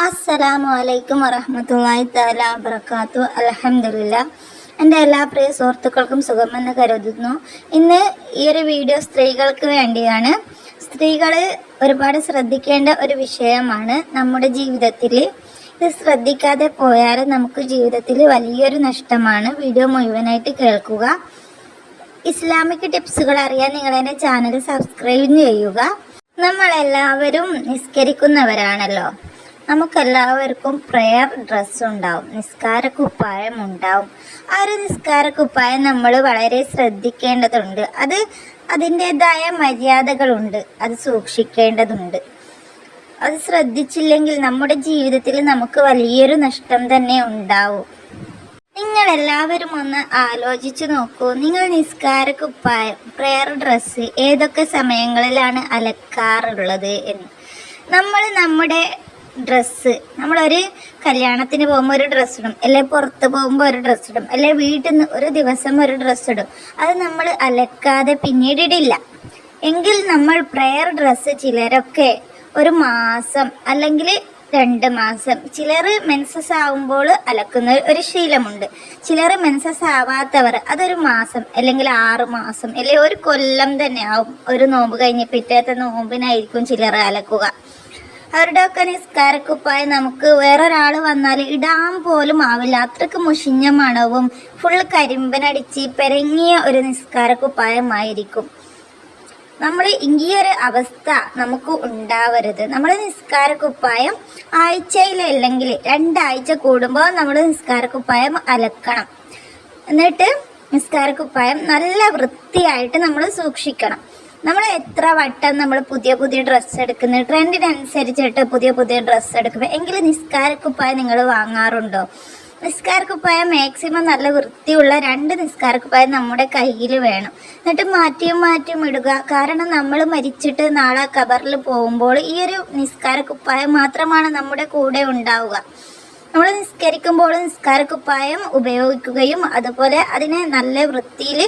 അസ്സലാമു അലൈക്കും വറഹ്മത്തുള്ളാഹി തആല വബറകാതുഹു. അൽഹംദുലില്ലാ. എൻ്റെ എല്ലാ പ്രിയ സുഹൃത്തുക്കൾക്കും സുഖമെന്ന് കരുതുന്നു. ഇന്ന് ഈ ഒരു വീഡിയോ സ്ത്രീകൾക്ക് വേണ്ടിയാണ്. സ്ത്രീകൾ ഒരുപാട് ശ്രദ്ധിക്കേണ്ട ഒരു വിഷയമാണ് നമ്മുടെ ജീവിതത്തിൽ. ഇത് ശ്രദ്ധിക്കാതെ പോയാൽ നമുക്ക് ജീവിതത്തിൽ വലിയൊരു നഷ്ടമാണ്. വീഡിയോ മുഴുവനായിട്ട് കേൾക്കുക. ഇസ്ലാമിക് ടിപ്സുകൾ അറിയാൻ നിങ്ങളെൻ്റെ ചാനൽ സബ്സ്ക്രൈബ് ചെയ്യുക. നമ്മളെല്ലാവരും നിസ്കരിക്കുന്നവരാണല്ലോ. നമുക്കെല്ലാവർക്കും പ്രെയർ ഡ്രസ്സ് ഉണ്ടാവും, നിസ്കാര കുപ്പായം ഉണ്ടാവും. ആ ഒരു നിസ്കാര കുപ്പായം നമ്മൾ വളരെ ശ്രദ്ധിക്കേണ്ടതുണ്ട്. അതിൻ്റെതായ മര്യാദകളുണ്ട്, അത് സൂക്ഷിക്കേണ്ടതുണ്ട്. അത് ശ്രദ്ധിച്ചില്ലെങ്കിൽ നമ്മുടെ ജീവിതത്തിൽ നമുക്ക് വലിയൊരു നഷ്ടം തന്നെ ഉണ്ടാവും. നിങ്ങളെല്ലാവരും ഒന്ന് ആലോചിച്ച് നോക്കൂ. നിങ്ങൾ നിസ്കാര കുപ്പായം, പ്രെയർ ഡ്രസ്സ് ഏതൊക്കെ സമയങ്ങളിലാണ് അലക്കാറുള്ളത് എന്ന്. നമ്മുടെ നമ്മളൊരു കല്യാണത്തിന് പോകുമ്പോൾ ഒരു ഡ്രസ്സ് ഇടും, അല്ലെ പുറത്ത് പോകുമ്പോൾ ഒരു ഡ്രസ്സ് ഇടും, അല്ലെ വീട്ടിൽ നിന്ന് ഒരു ദിവസം ഒരു ഡ്രസ്സ് ഇടും. അത് നമ്മൾ അലക്കാതെ പിന്നീട് ഇടില്ല. എങ്കിൽ നമ്മൾ പ്രെയർ ഡ്രസ്സ് ചിലരൊക്കെ ഒരു മാസം അല്ലെങ്കിൽ 2 മാസം, ചിലർ മെൻസസ് ആവുമ്പോൾ അലക്കുന്ന ഒരു ശീലമുണ്ട്. ചിലർ മെൻസസ് ആവാത്തവർ അതൊരു മാസം അല്ലെങ്കിൽ 6 മാസം അല്ലെങ്കിൽ ഒരു കൊല്ലം തന്നെ ആവും. ഒരു നോമ്പ് കഴിഞ്ഞ് പിറ്റേത്തെ നോമ്പിനായിരിക്കും ചിലർ അലക്കുക. അവരുടെയൊക്കെ നിസ്കാരക്കുപ്പായം നമുക്ക് വേറൊരാൾ വന്നാൽ ഇടാൻ പോലും ആവില്ല. അത്രയ്ക്ക് മുഷിഞ്ഞ മണവും ഫുൾ കരിമ്പനടിച്ച് പെരങ്ങിയ ഒരു നിസ്കാരക്കുപ്പായമായിരിക്കും. നമ്മൾ ഈ ഒരു അവസ്ഥ നമുക്ക് ഉണ്ടാവരുത്. നമ്മൾ നിസ്കാരക്കുപ്പായം ആഴ്ചയിലല്ലെങ്കിൽ 2 ആഴ്ച കൂടുമ്പോൾ നമ്മൾ നിസ്കാരക്കുപ്പായം അലക്കണം. എന്നിട്ട് നിസ്കാരക്കുപ്പായം നല്ല വൃത്തിയായിട്ട് നമ്മൾ സൂക്ഷിക്കണം. നമ്മൾ എത്ര വട്ടം നമ്മൾ പുതിയ ഡ്രസ്സ് എടുക്കുന്നത്, ട്രെൻഡിനനുസരിച്ചിട്ട് പുതിയ ഡ്രസ്സ് എടുക്കുമ്പോൾ എങ്കിലും നിസ്കാരക്കുപ്പായം നിങ്ങൾ വാങ്ങാറുണ്ടോ? നിസ്കാരക്കുപ്പായം മാക്സിമം നല്ല വൃത്തിയുള്ള 2 നിസ്കാരക്കുപ്പായം നമ്മുടെ കയ്യിൽ വേണം. എന്നിട്ട് മാറ്റിയും ഇടുക. കാരണം നമ്മൾ മരിച്ചിട്ട് നാളെ ഖബറിൽ പോകുമ്പോൾ ഈ ഒരു നിസ്കാരക്കുപ്പായം മാത്രമാണ് നമ്മുടെ കൂടെ ഉണ്ടാവുക. നമ്മൾ നിസ്കരിക്കുമ്പോൾ നിസ്കാരക്കുപ്പായം ഉപയോഗിക്കുകയും അതുപോലെ അതിനെ നല്ല വൃത്തിയിൽ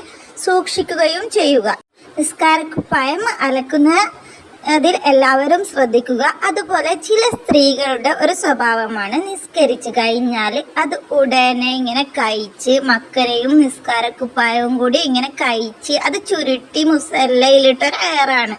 സൂക്ഷിക്കുകയും ചെയ്യുക. നിസ്കാരക്കുപ്പായം അതിൽ എല്ലാവരും ശ്രദ്ധിക്കുക. അതുപോലെ ചില സ്ത്രീകളുടെ ഒരു സ്വഭാവമാണ് നിസ്കരിച്ച് കഴിഞ്ഞാൽ അത് ഉടനെ ഇങ്ങനെ കഴിച്ച് മക്കരയും നിസ്കാരക്കുപ്പായവും കൂടി ഇങ്ങനെ കഴിച്ച് അത് ചുരുട്ടി മുസല്ലയിലിട്ടൊരു എയറാണ്,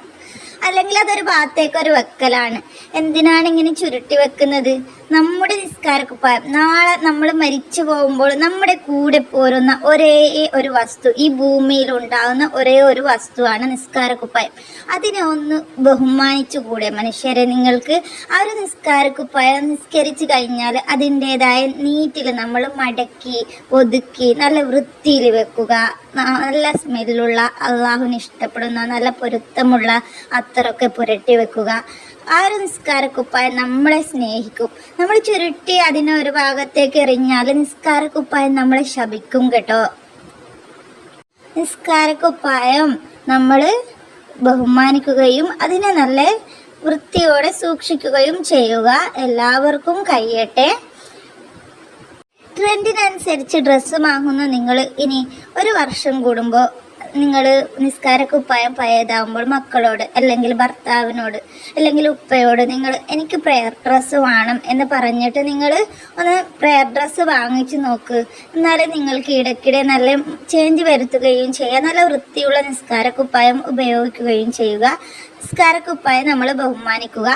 അല്ലെങ്കിൽ അതൊരു ഭാഗത്തേക്കൊരു വെക്കലാണ്. എന്തിനാണ് ഇങ്ങനെ ചുരുട്ടി വെക്കുന്നത്? നമ്മുടെ നിസ്കാരക്കുപ്പായം നാളെ നമ്മൾ മരിച്ചു പോകുമ്പോൾ നമ്മുടെ കൂടെ പോരുന്ന ഒരേ ഒരു വസ്തു, ഈ ഭൂമിയിൽ ഉണ്ടാകുന്ന ഒരേ ഒരു വസ്തുവാണ് നിസ്കാരക്കുപ്പായം. അതിനെ ഒന്ന് ബഹുമാനിച്ചുകൂടെ മനുഷ്യരെ? നിങ്ങൾക്ക് ആ ഒരു നിസ്കാരക്കുപ്പായം നിസ്കരിച്ച് കഴിഞ്ഞാൽ അതിൻ്റെതായ നീറ്റിൽ നമ്മൾ മടക്കി ഒതുക്കി നല്ല വൃത്തിയിൽ വെക്കുക. നല്ല സ്മെല്ലുള്ള, അള്ളാഹുവിന് ഇഷ്ടപ്പെടുന്ന നല്ല പൊരുത്തമുള്ള അത്തറൊക്കെ പുരട്ടി വെക്കുക. ആ ഒരു നിസ്കാരക്കുപ്പായം നമ്മളെ സ്നേഹിക്കും. നമ്മൾ ചുരുട്ടി അതിനെ ഒരു ഭാഗത്തേക്ക് എറിഞ്ഞാൽ നിസ്കാരക്കുപ്പായം നമ്മളെ ശപിക്കും കേട്ടോ. നിസ്കാരക്കുപ്പായം നമ്മൾ ബഹുമാനിക്കുകയും അതിനെ നല്ല വൃത്തിയോടെ സൂക്ഷിക്കുകയും ചെയ്യുക. എല്ലാവർക്കും കഴിയട്ടെ. ട്രെൻഡിനനുസരിച്ച് ഡ്രസ്സ് വാങ്ങുന്ന നിങ്ങൾ ഇനി ഒരു വർഷം കൂടുമ്പോൾ നിങ്ങൾ നിസ്കാരക്കുപ്പായം പഴയതാകുമ്പോൾ മക്കളോട് അല്ലെങ്കിൽ ഭർത്താവിനോട് അല്ലെങ്കിൽ ഉപ്പയോട് നിങ്ങൾ എനിക്ക് പ്രെയർ ഡ്രസ്സ് വേണം എന്ന് പറഞ്ഞിട്ട് നിങ്ങൾ ഒന്ന് പ്രെയർ ഡ്രസ്സ് വാങ്ങിച്ച് നോക്ക്. എന്നാലും നിങ്ങൾക്ക് ഇടയ്ക്കിടെ നല്ല ചേഞ്ച് വരുത്തുകയും ചെയ്യുക. നല്ല വൃത്തിയുള്ള നിസ്കാരക്കുപ്പായം ഉപയോഗിക്കുകയും ചെയ്യുക. നിസ്കാരക്കുപ്പായം നമ്മൾ ബഹുമാനിക്കുക.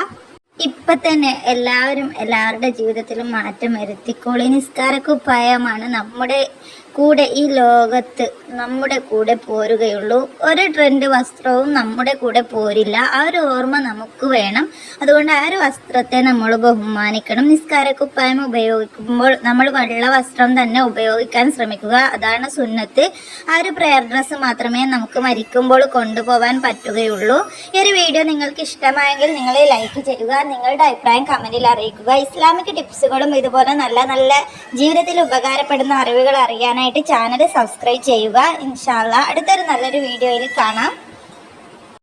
ഇപ്പം തന്നെ എല്ലാവരുടെ ജീവിതത്തിലും മാറ്റം വരുത്തിക്കോളി. നിസ്കാരക്കുപ്പായമാണ് നമ്മുടെ കൂടെ ഈ ലോകത്ത് നമ്മുടെ കൂടെ പോരുകയുള്ളൂ. ഒരു ട്രെൻഡ് വസ്ത്രവും നമ്മുടെ കൂടെ പോരില്ല. ആ ഒരു ഓർമ്മ നമുക്ക് വേണം. അതുകൊണ്ട് ആ ഒരു വസ്ത്രത്തെ നമ്മൾ ബഹുമാനിക്കണം. നിസ്കാരക്കുപ്പായം ഉപയോഗിക്കുമ്പോൾ നമ്മൾ വെള്ള വസ്ത്രം തന്നെ ഉപയോഗിക്കാൻ ശ്രമിക്കുക. അതാണ് സുന്നത്ത്. ആ ഒരു പ്രെയർ ഡ്രസ്സ് മാത്രമേ നമുക്ക് മരിക്കുമ്പോൾ കൊണ്ടുപോകാൻ പറ്റുകയുള്ളൂ. ഈ ഒരു വീഡിയോ നിങ്ങൾക്ക് ഇഷ്ടമായെങ്കിൽ നിങ്ങൾ ലൈക്ക് ചെയ്യുക. നിങ്ങളുടെ അഭിപ്രായം കമൻറ്റിൽ അറിയിക്കുക. ഇസ്ലാമിക് ടിപ്സുകളും ഇതുപോലെ നല്ല ജീവിതത്തിൽ ഉപകാരപ്പെടുന്ന അറിവുകൾ അറിയാനായിട്ട് ചാനൽ സബ്സ്ക്രൈബ് ചെയ്യുക. ഇൻഷാ അല്ലാഹ് അടുത്തൊരു നല്ലൊരു വീഡിയോയിൽ കാണാം.